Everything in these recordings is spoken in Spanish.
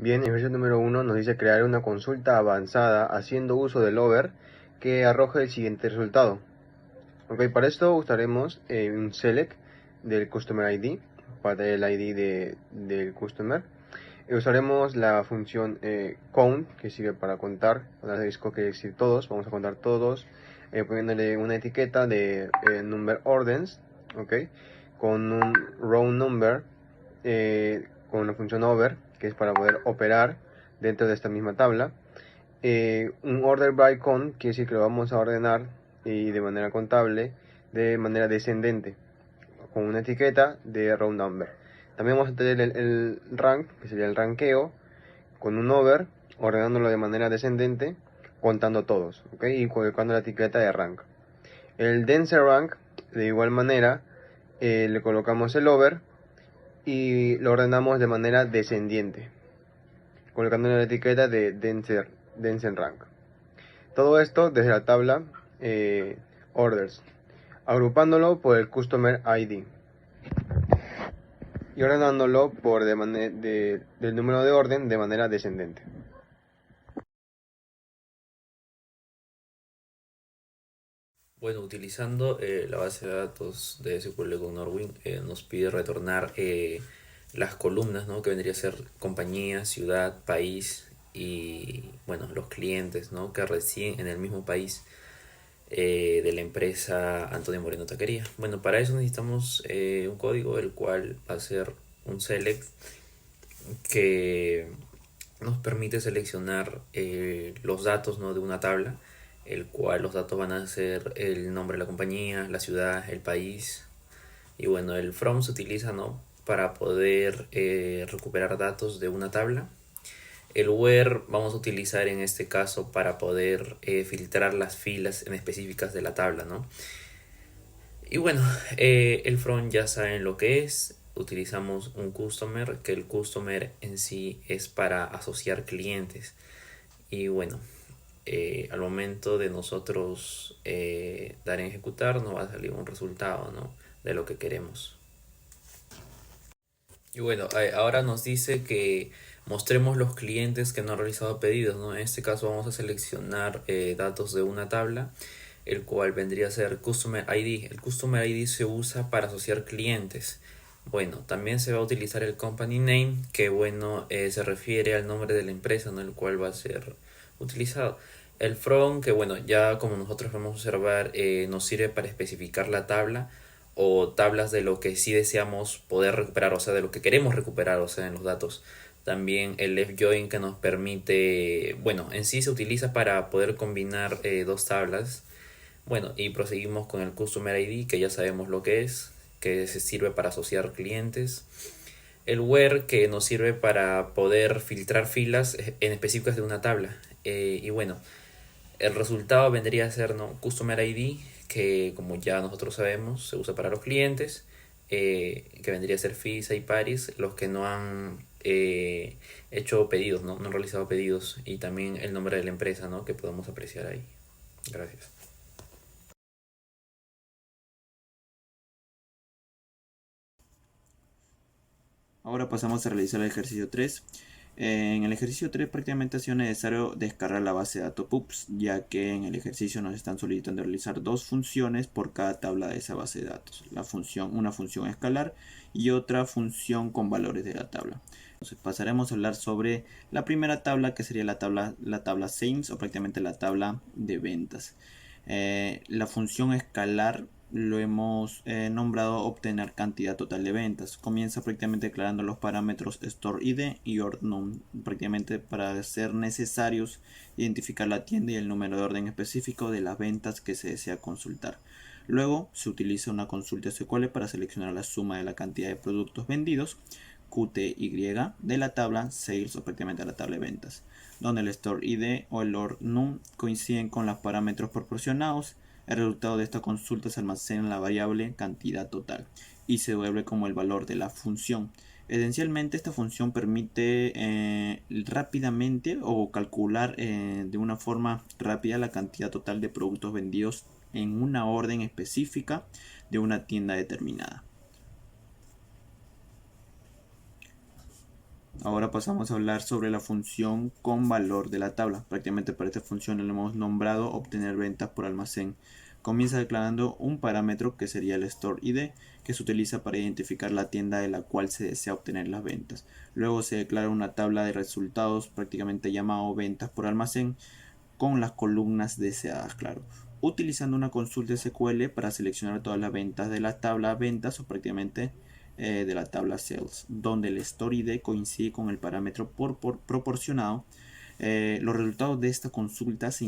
Bien, ejercicio número 1 nos dice crear una consulta avanzada haciendo uso del over que arroje el siguiente resultado. Ok, para esto usaremos un select del customer ID, para el ID del customer. Usaremos la función count, que sirve para contar, que decir todos, vamos a contar todos, poniéndole una etiqueta de number orders, ok, con un row number, con la función over, que es para poder operar dentro de esta misma tabla. Un order by count quiere decir que lo vamos a ordenar y de manera contable, de manera descendente, con una etiqueta de row number. También vamos a tener el rank, que sería el ranqueo, con un over, ordenándolo de manera descendente, contando todos, ¿ok? Y colocando la etiqueta de rank. El denser rank, de igual manera, le colocamos el over y lo ordenamos de manera descendiente, colocando la etiqueta de denser rank. Todo esto desde la tabla orders, agrupándolo por el customer ID y ordenándolo por del número de orden de manera descendente. Bueno, utilizando la base de datos de SQL con Norwin, nos pide retornar las columnas, ¿no? Que vendría a ser compañía, ciudad, país y, bueno, los clientes, ¿no? Que residen en el mismo país de la empresa Antonio Moreno Taquería. Bueno, para eso necesitamos un código, el cual va a ser un select que nos permite seleccionar los datos, ¿no? De una tabla, el cual los datos van a ser el nombre de la compañía, la ciudad, el país. Y bueno, el from se utiliza, ¿no? Para poder recuperar datos de una tabla. El where vamos a utilizar en este caso para poder filtrar las filas en específicas de la tabla, ¿no? Y bueno, el front ya saben lo que es. Utilizamos un customer, que el customer en sí es para asociar clientes. Y bueno, al momento de nosotros dar en ejecutar, nos va a salir un resultado, ¿no? De lo que queremos. Y bueno, ahora nos dice que mostremos los clientes que no han realizado pedidos, ¿no? En este caso vamos a seleccionar datos de una tabla, el cual vendría a ser Customer ID. El Customer ID se usa para asociar clientes. Bueno, también se va a utilizar el Company Name, que bueno, se refiere al nombre de la empresa, ¿no? El cual va a ser utilizado. El From, que bueno, ya como nosotros vamos a observar, nos sirve para especificar la tabla o tablas de lo que sí deseamos poder recuperar, o sea, de lo que queremos recuperar, o sea, en los datos. También el left join que nos permite, bueno, en sí se utiliza para poder combinar dos tablas. Bueno, y proseguimos con el Customer ID, que ya sabemos lo que se sirve para asociar clientes. El where, que nos sirve para poder filtrar filas en específicas de una tabla. Y bueno, el resultado vendría a ser, ¿no? Customer ID, que como ya nosotros sabemos, se usa para los clientes, que vendría a ser FISA y Paris, los que no han hecho pedidos, ¿no? No han realizado pedidos, y también el nombre de la empresa, ¿no? Que podemos apreciar ahí. Gracias. Ahora pasamos a realizar el ejercicio 3. En el ejercicio 3 prácticamente ha sido necesario descargar la base de datos PUPS, ya que en el ejercicio nos están solicitando realizar dos funciones por cada tabla de esa base de datos. Una función escalar y otra función con valores de la tabla. Entonces pasaremos a hablar sobre la primera tabla, que sería la tabla sales, o prácticamente la tabla de ventas. La función escalar lo hemos nombrado obtener cantidad total de ventas. Comienza prácticamente declarando los parámetros store id y ordnum, prácticamente para ser necesarios identificar la tienda y el número de orden específico de las ventas que se desea consultar. Luego se utiliza una consulta SQL para seleccionar la suma de la cantidad de productos vendidos, QTY, de la tabla sales, o prácticamente la tabla de ventas, donde el store id o el ordnum coinciden con los parámetros proporcionados. El resultado de esta consulta se almacena en la variable cantidad total y se devuelve como el valor de la función. Esencialmente esta función permite rápidamente o calcular de una forma rápida la cantidad total de productos vendidos en una orden específica de una tienda determinada. Ahora pasamos a hablar sobre la función con valor de la tabla. Prácticamente para esta función le hemos nombrado obtener ventas por almacén. Comienza declarando un parámetro que sería el store ID, que se utiliza para identificar la tienda de la cual se desea obtener las ventas. Luego se declara una tabla de resultados, prácticamente llamado ventas por almacén, con las columnas deseadas, claro. Utilizando una consulta SQL para seleccionar todas las ventas de la tabla ventas o prácticamente de la tabla sales, donde el store ID coincide con el parámetro proporcionado. Los resultados de esta consulta se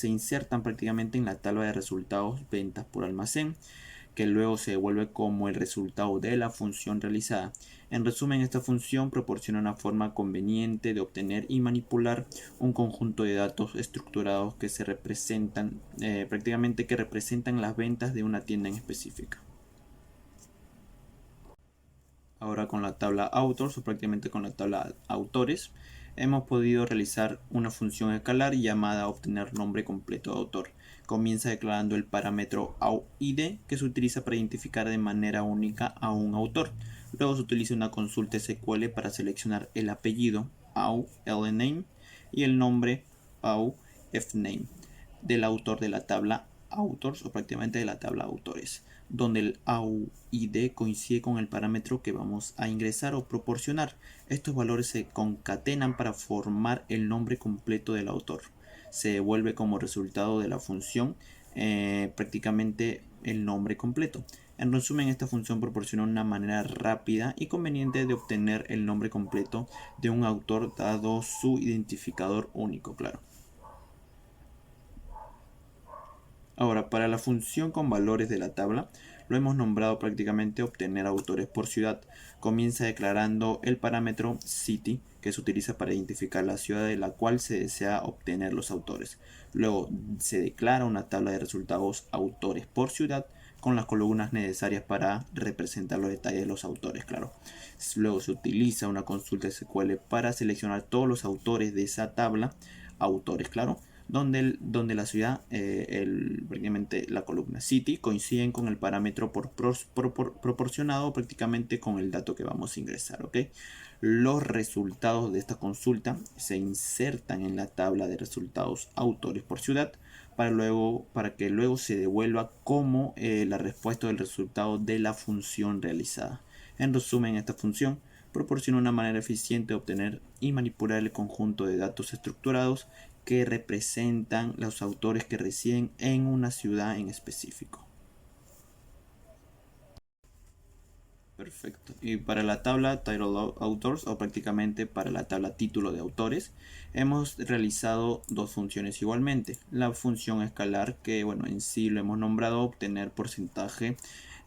insertan prácticamente en la tabla de resultados ventas por almacén, que luego se devuelve como el resultado de la función realizada. En resumen, esta función proporciona una forma conveniente de obtener y manipular un conjunto de datos estructurados que se representan, prácticamente que representan las ventas de una tienda en específica. Ahora con la tabla authors o prácticamente con la tabla autores, hemos podido realizar una función escalar llamada obtener nombre completo de autor. Comienza declarando el parámetro AUID que se utiliza para identificar de manera única a un autor. Luego se utiliza una consulta SQL para seleccionar el apellido AULName y el nombre AUFName del autor de la tabla authors o prácticamente de la tabla autores, donde el AUID coincide con el parámetro que vamos a ingresar o proporcionar. Estos valores se concatenan para formar el nombre completo del autor. Se devuelve como resultado de la función prácticamente el nombre completo. En resumen, esta función proporciona una manera rápida y conveniente de obtener el nombre completo de un autor dado su identificador único, claro. Ahora, para la función con valores de la tabla, lo hemos nombrado prácticamente obtener autores por ciudad. Comienza declarando el parámetro city, que se utiliza para identificar la ciudad de la cual se desea obtener los autores. Luego se declara una tabla de resultados autores por ciudad con las columnas necesarias para representar los detalles de los autores, claro. Luego se utiliza una consulta SQL para seleccionar todos los autores de esa tabla, autores, claro, donde la ciudad, prácticamente la columna city, coinciden con el parámetro proporcionado prácticamente con el dato que vamos a ingresar, ¿ok? Los resultados de esta consulta se insertan en la tabla de resultados autores por ciudad para que luego se devuelva como la respuesta del resultado de la función realizada. En resumen, esta función proporciona una manera eficiente de obtener y manipular el conjunto de datos estructurados que representan los autores que residen en una ciudad en específico. Perfecto. Y para la tabla Title Authors o prácticamente para la tabla título de autores, hemos realizado dos funciones igualmente. La función escalar, que bueno, en sí lo hemos nombrado obtener porcentaje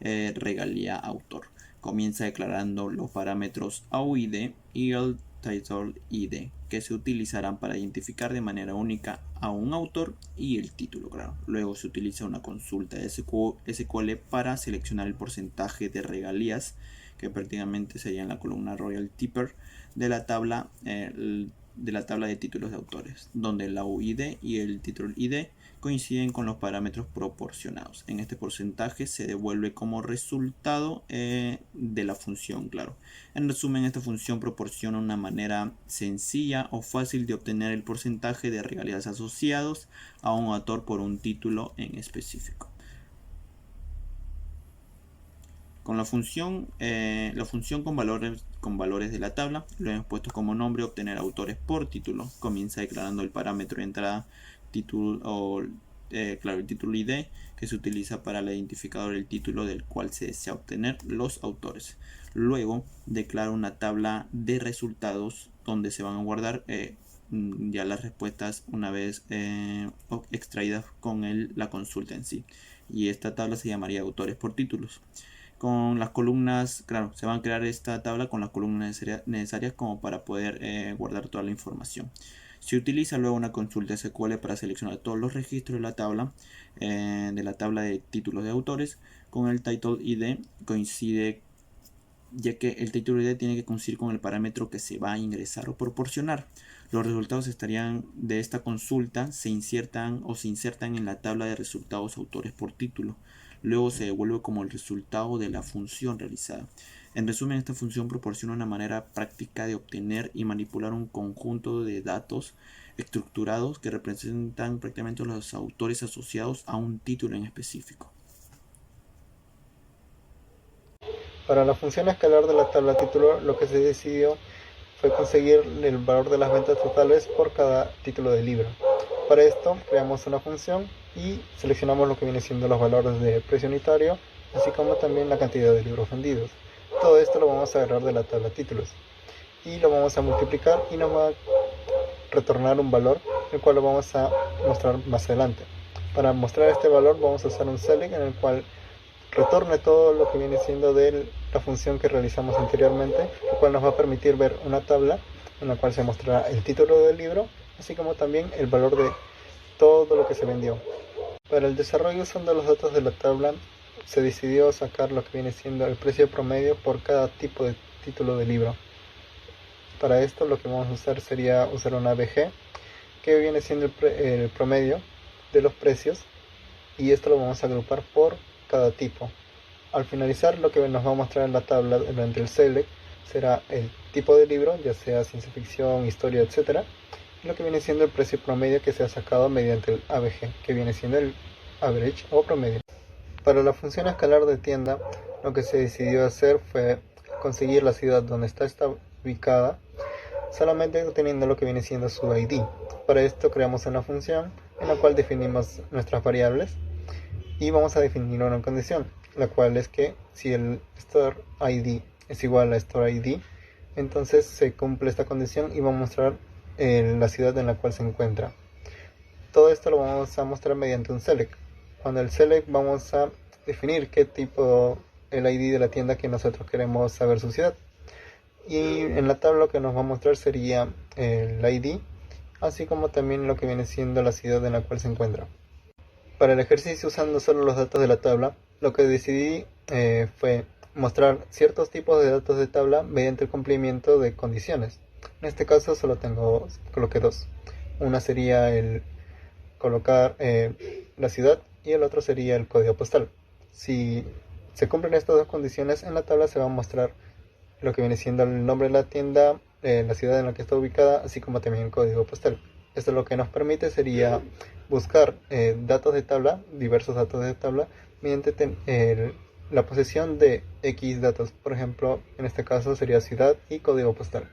regalía autor. Comienza declarando los parámetros AUID y el Title ID, que se utilizarán para identificar de manera única a un autor y el título, claro. Luego se utiliza una consulta SQL para seleccionar el porcentaje de regalías, que prácticamente sería en la columna royalty per de la tabla de títulos de autores, donde la UID y el título ID coinciden con los parámetros proporcionados. En este porcentaje se devuelve como resultado de la función, claro. En resumen, esta función proporciona una manera sencilla o fácil de obtener el porcentaje de regalías asociados a un autor por un título en específico. Con la función con valores de la tabla, lo hemos puesto como nombre obtener autores por título. Comienza declarando el parámetro de entrada título o claro, el título ID, que se utiliza para el identificador del título del cual se desea obtener los autores. Luego declara una tabla de resultados donde se van a guardar ya las respuestas una vez extraídas con la consulta en sí. Y esta tabla se llamaría autores por títulos. Con las columnas, claro, se van a crear esta tabla con las columnas necesarias como para poder guardar toda la información. Se utiliza luego una consulta SQL para seleccionar todos los registros de la tabla de títulos de autores. Con el title ID coincide, ya que el título ID tiene que coincidir con el parámetro que se va a ingresar o proporcionar. Los resultados de esta consulta se insertan en la tabla de resultados autores por título. Luego se devuelve como el resultado de la función realizada. En resumen, esta función proporciona una manera práctica de obtener y manipular un conjunto de datos estructurados que representan prácticamente los autores asociados a un título en específico. Para la función escalar de la tabla título, lo que se decidió fue conseguir el valor de las ventas totales por cada título de libro. Para esto creamos una función y seleccionamos lo que viene siendo los valores de precio unitario, así como también la cantidad de libros vendidos. Todo esto lo vamos a agarrar de la tabla títulos y lo vamos a multiplicar y nos va a retornar un valor, el cual lo vamos a mostrar más adelante. Para mostrar este valor vamos a usar un select en el cual retorne todo lo que viene siendo de la función que realizamos anteriormente, lo cual nos va a permitir ver una tabla en la cual se mostrará el título del libro, así como también el valor de todo lo que se vendió. Para el desarrollo usando los datos de la tabla, se decidió sacar lo que viene siendo el precio promedio por cada tipo de título de libro. Para esto lo que vamos a usar sería usar una ABG, que viene siendo el promedio de los precios, y esto lo vamos a agrupar por cada tipo. Al finalizar, lo que nos va a mostrar en la tabla durante el select será el tipo de libro, ya sea ciencia ficción, historia, etc. Y lo que viene siendo el precio promedio que se ha sacado mediante el ABG, que viene siendo el average o promedio. Para la función escalar de tienda, lo que se decidió hacer fue conseguir la ciudad donde está ubicada, solamente obteniendo lo que viene siendo su ID. Para esto creamos una función en la cual definimos nuestras variables y vamos a definir una condición, la cual es que si el store ID es igual a store ID, entonces se cumple esta condición y va a mostrar la ciudad en la cual se encuentra. Todo esto lo vamos a mostrar mediante un select. Cuando el select vamos a definir qué tipo, el ID de la tienda que nosotros queremos saber su ciudad. Y en la tabla lo que nos va a mostrar sería el ID, así como también lo que viene siendo la ciudad en la cual se encuentra. Para el ejercicio usando solo los datos de la tabla, lo que decidí fue mostrar ciertos tipos de datos de tabla mediante el cumplimiento de condiciones. En este caso solo coloqué dos. Una sería el colocar la ciudad y el otro sería el código postal. Si se cumplen estas dos condiciones, en la tabla se va a mostrar lo que viene siendo el nombre de la tienda, la ciudad en la que está ubicada, así como también el código postal. Esto lo que nos permite sería buscar datos de tabla, diversos datos de tabla, mediante la posesión de X datos. Por ejemplo, en este caso sería ciudad y código postal.